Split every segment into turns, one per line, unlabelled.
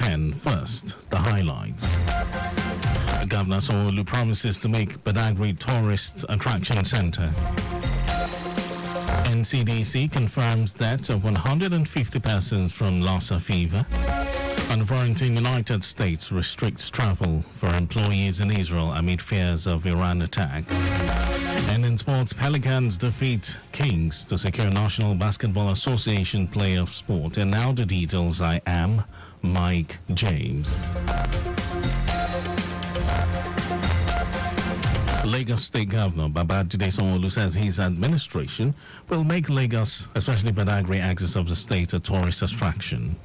10. First, the highlights. Governor Sanwo-Olu promises to make Badagry tourist attraction center. NCDC confirms deaths of 150 persons from Lassa fever. And Volunteering United States restricts travel for employees in Israel amid fears of Iran attack. And in sports, Pelicans defeat Kings to secure National Basketball Association playoff spot. And now the details. I am Mike James. Lagos State Governor Babajide Sanwo-Olu says his administration will make Lagos, especially Badagry axis of the state, a tourist attraction.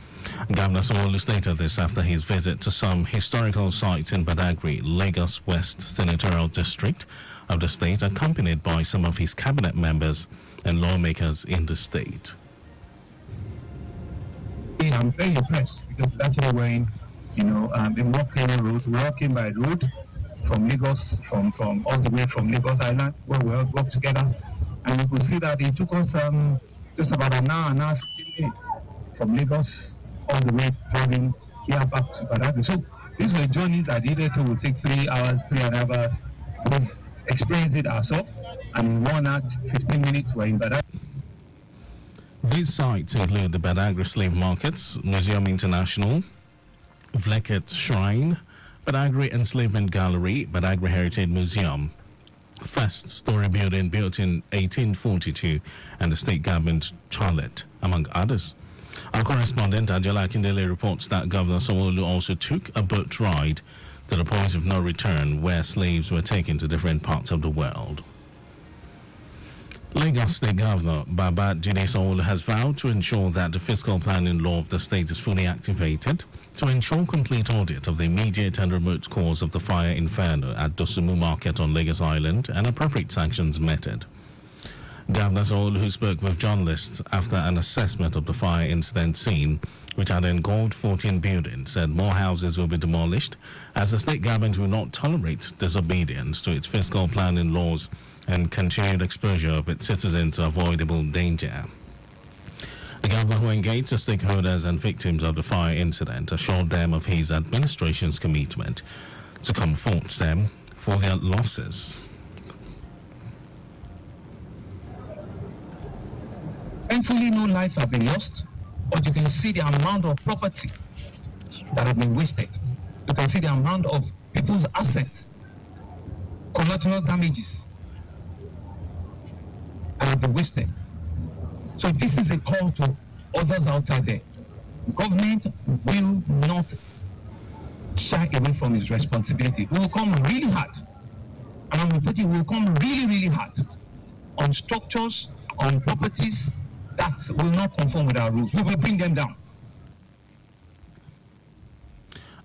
Governor Sanwo-Olu stated this after his visit to some historical sites in Badagry, Lagos West Senatorial District of the state, accompanied by some of his cabinet members and lawmakers in the state.
I'm very impressed because it's actually wearing, a more cleaner road, walking by road from Lagos, from all the way from Lagos Island, where we all work together. And you could see that it took us just about an hour, 15 minutes from Lagos all the way driving here back to Badagry. So these are journeys that either will take 3 hours, 3.5 hours. We've experienced it ourselves, and in 1 hour, 15 minutes we're in Badagry.
These sites include the Badagry Slave Markets, Museum International, Vleket Shrine, Badagry Enslavement Gallery, Badagry Heritage Museum, first-story building built in 1842, and the state government Charlotte, among others. Our correspondent Adjola Akindele reports that Governor Sanwo-Olu also took a boat ride to the point of no return, where slaves were taken to different parts of the world. Lagos State Governor Babajide Sanwo-Olu has vowed to ensure that the fiscal planning law of the state is fully activated to ensure complete audit of the immediate and remote cause of the fire inferno at Dosumu Market on Lagos Island and appropriate sanctions meted. Governor Sanwo-Olu, who spoke with journalists after an assessment of the fire incident scene, which had engulfed 14 buildings, said more houses will be demolished as the state government will not tolerate disobedience to its fiscal planning laws and continued exposure of its citizens to avoidable danger. The governor, who engaged the stakeholders and victims of the fire incident, assured them of his administration's commitment to comfort them for their losses.
Thankfully, no lives have been lost, but you can see the amount of property that have been wasted. You can see the amount of people's assets, collateral damages that have been wasted. So this is a call to others outside there. Government will not shy away from its responsibility. We will come really hard. And when we put it, we will come really, really hard on structures, on properties that will not conform with our rules. We will bring them down.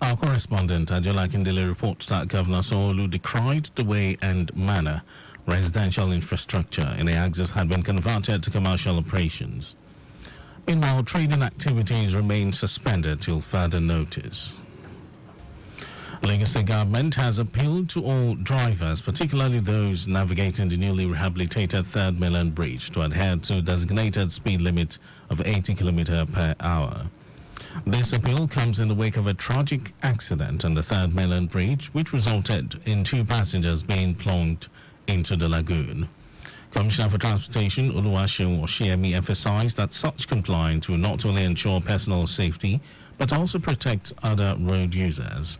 Our correspondent Adjola Akindele reports that Governor Sanwo-Olu decried the way and manner residential infrastructure in the axis had been converted to commercial operations. Meanwhile, trading activities remain suspended till further notice. Lagos State government has appealed to all drivers, particularly those navigating the newly rehabilitated Third Mainland Bridge, to adhere to designated speed limit of 80 km per hour. This appeal comes in the wake of a tragic accident on the Third Mainland Bridge, which resulted in 2 passengers being plunged into the lagoon. Commissioner for Transportation Oluwaseun Oshiemi emphasized that such compliance will not only ensure personal safety but also protect other road users.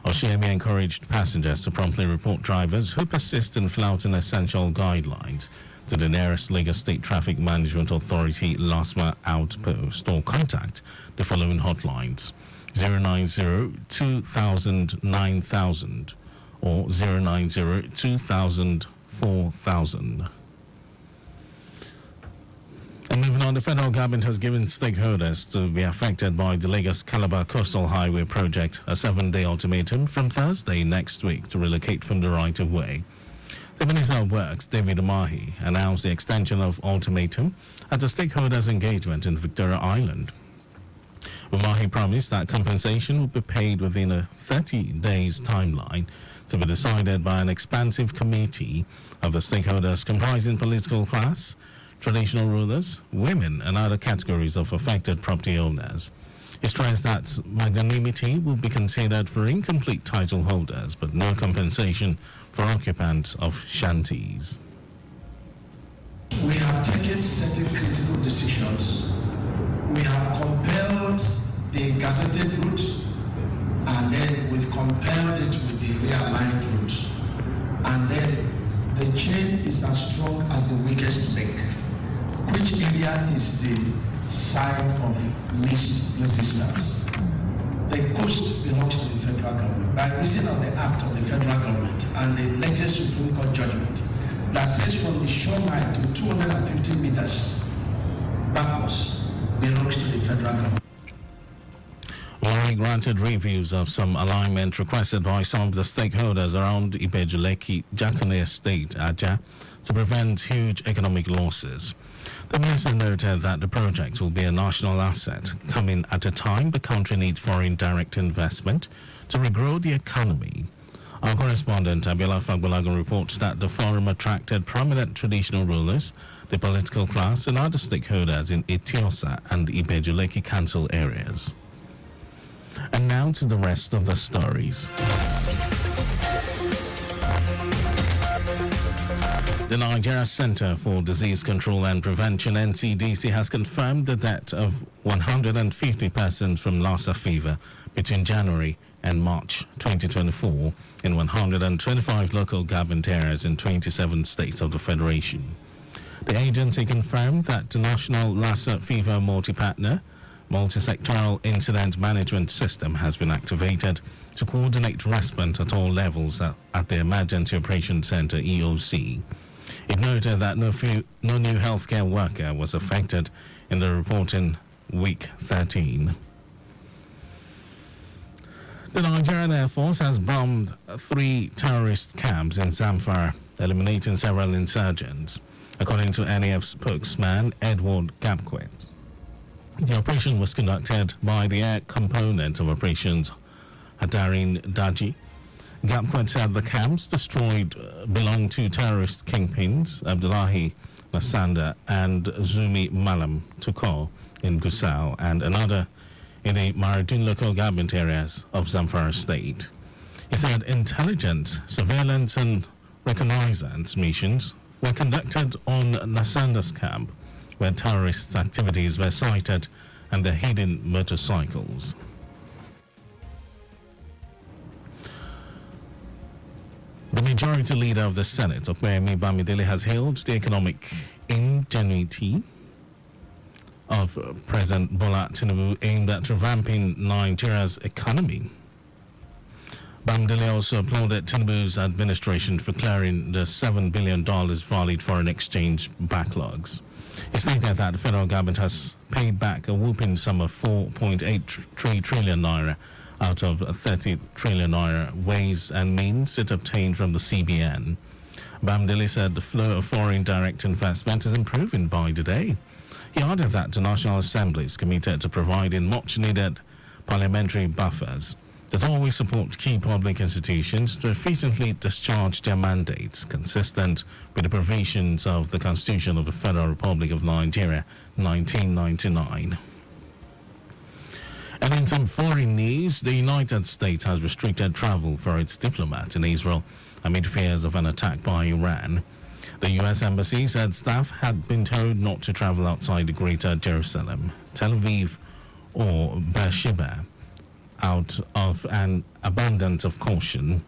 Oshiemi encouraged passengers to promptly report drivers who persist in flouting essential guidelines to the nearest Lagos State Traffic Management Authority LASMA outpost or contact the following hotlines: 090-2000-9000 or 090-2000-4000. And moving on, the federal government has given stakeholders to be affected by the Lagos-Calabar Coastal Highway project a 7-day ultimatum from Thursday next week to relocate from the right-of-way. The Minister of Works, David Umahi, announced the extension of ultimatum at the stakeholders' engagement in Victoria Island. Umahi promised that compensation would be paid within a 30 days timeline to be decided by an expansive committee of the stakeholders comprising political class, traditional rulers, women, and other categories of affected property owners. He stressed that magnanimity will be considered for incomplete title holders, but no compensation for occupants of shanties.
We have taken certain critical decisions. We have compelled the gazetted route, and then we've compelled it with the realigned route. And then the chain is as strong as the weakest link. Which area is the side of least resistance? The coast belongs to the federal government by reason of the act of the federal government and the latest Supreme Court judgment that says from the shoreline to 250 meters backwards belongs to the federal government.
Warren granted reviews of some alignment requested by some of the stakeholders around Ibejuleki Jakone Estate, Aja, to prevent huge economic losses. The minister noted that the project will be a national asset, coming at a time the country needs foreign direct investment to regrow the economy. Our correspondent Abiola Fagbolago reports that the forum attracted prominent traditional rulers, the political class, and other stakeholders in Etiosa and Ibejuleki council areas. And now to the rest of the stories. The Nigeria Center for Disease Control and Prevention, NCDC, has confirmed the death of 150 persons from Lassa fever between January and March 2024 in 125 local government areas in 27 states of the Federation. The agency confirmed that the National Lassa Fever Multi-Partner Multi-Sectoral Incident Management System has been activated to coordinate response at all levels at the Emergency Operations Center, EOC. It noted that no new healthcare worker was affected in the reporting week 13. The Nigerian Air Force has bombed 3 terrorist camps in Zamfara, eliminating several insurgents, according to NAF spokesman Edward Gapquet. The operation was conducted by the air component of operations Hadarin Daji. Gapquet said the camps destroyed belong to terrorist kingpins Abdullahi Nasanda and Zumi Malam Tukor in Gusau and another in the Maridun local government areas of Zamfara state. He said intelligence, surveillance and reconnaissance missions were conducted on Nasanda's camp, where terrorist activities were cited and the hidden motorcycles. The majority leader of the Senate, Opeyemi Bamidele, has hailed the economic ingenuity of President Bola Tinubu aimed at revamping Nigeria's economy. Bamidele also applauded Tinubu's administration for clearing the $7 billion valid foreign exchange backlogs. He stated that the federal government has paid back a whooping sum of 4.83 trillion naira out of 30 trillion naira ways and means it obtained from the CBN. Bamidele said the flow of foreign direct investment is improving by the day. He added that the National Assembly is committed to providing much-needed parliamentary buffers that always support key public institutions to efficiently discharge their mandates, consistent with the provisions of the Constitution of the Federal Republic of Nigeria, 1999. And in some foreign news, the United States has restricted travel for its diplomat in Israel amid fears of an attack by Iran. The U.S. Embassy said staff had been told not to travel outside the Greater Jerusalem, Tel Aviv, or Beersheba out of an abundance of caution.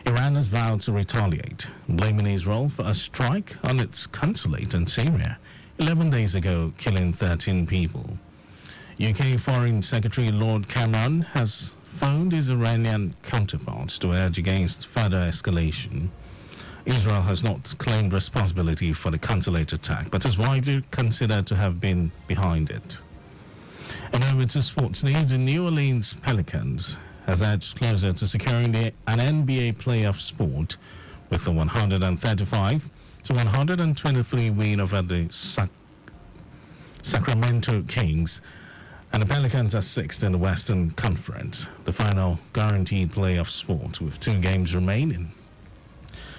Iran has vowed to retaliate, blaming Israel for a strike on its consulate in Syria 11 days ago, killing 13 people. UK Foreign Secretary Lord Cameron has phoned his Iranian counterparts to urge against further escalation. Israel has not claimed responsibility for the consulate attack, but is widely considered to have been behind it. And over to sports news, the New Orleans Pelicans has edged closer to securing an NBA playoff spot with the 135-123 win over the Sacramento Kings, and the Pelicans are 6th in the Western Conference, the final guaranteed playoff spot with 2 games remaining.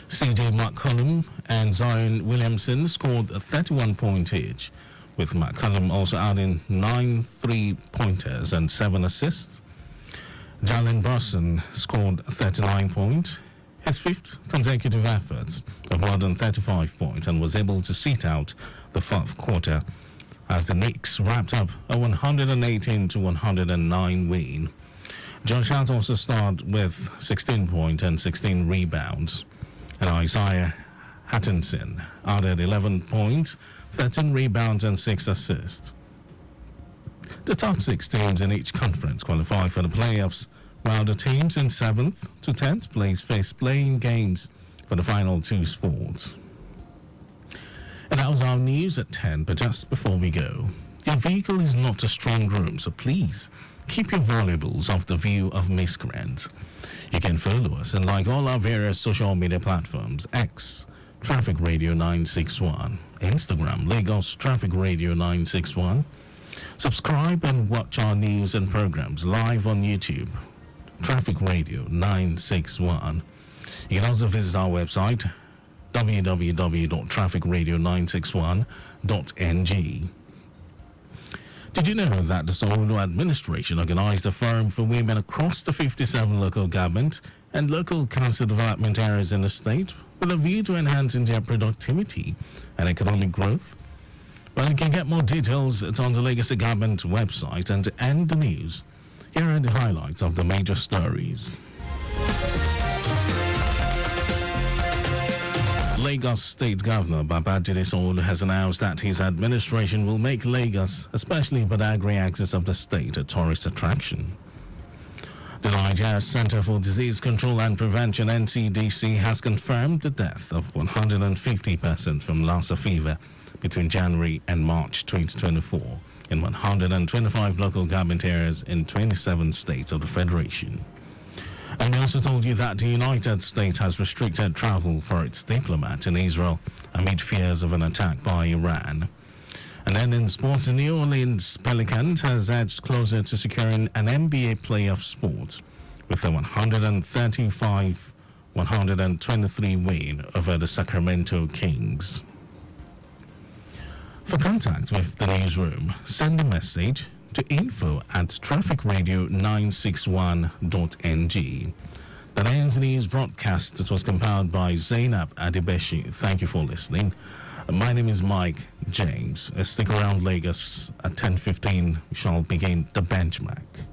CJ McCollum and Zion Williamson scored 31 points each, with McCallum also adding 9 3-pointers and 7 assists. Jalen Brunson scored 39 points, his 5th consecutive effort of more than 35 points, and was able to sit out the 4th quarter as the Knicks wrapped up a 118-109 win. Josh Hart also started with 16 points and 16 rebounds, and Isaiah Hattinson added 11 points, 13 rebounds and 6 assists. The top 6 teams in each conference qualify for the playoffs, while the teams in 7th to 10th place face playing games for the final 2 spots. And that was our news at 10, but just before we go, your vehicle is not a strong room, so please keep your valuables off the view of miscreants. You can follow us and like all our various social media platforms: X, Traffic Radio 961, Instagram, Lagos Traffic Radio 961. Subscribe and watch our news and programs live on YouTube, Traffic Radio 961. You can also visit our website, www.trafficradio961.ng. Did you know that the Sanwo-Olu administration organized a forum for women across the 57 local government and local council development areas in the state with a view to enhancing their productivity and economic growth? Well, you can get more details. It's on the Lagos government website. And to end the news, here are the highlights of the major stories. Lagos State Governor Babajide Sanwo-Olu has announced that his administration will make Lagos, especially Badagry axis of the state, a tourist attraction. The Nigeria Center for Disease Control and Prevention, NCDC, has confirmed the death of 150 persons from Lassa fever between January and March 2024 in 125 local government areas in 27 states of the Federation. And we also told you that the United States has restricted travel for its diplomat in Israel amid fears of an attack by Iran. And then in sports, the New Orleans Pelicans has edged closer to securing an NBA playoff spot with a 135-123 win over the Sacramento Kings. For contact with the newsroom, send a message to info@trafficradio961.ng. That ends the news broadcast. It was compiled by Zainab Adebeshi. Thank you for listening. My name is Mike James. Stick around Lagos at 10:15. We shall begin the benchmark.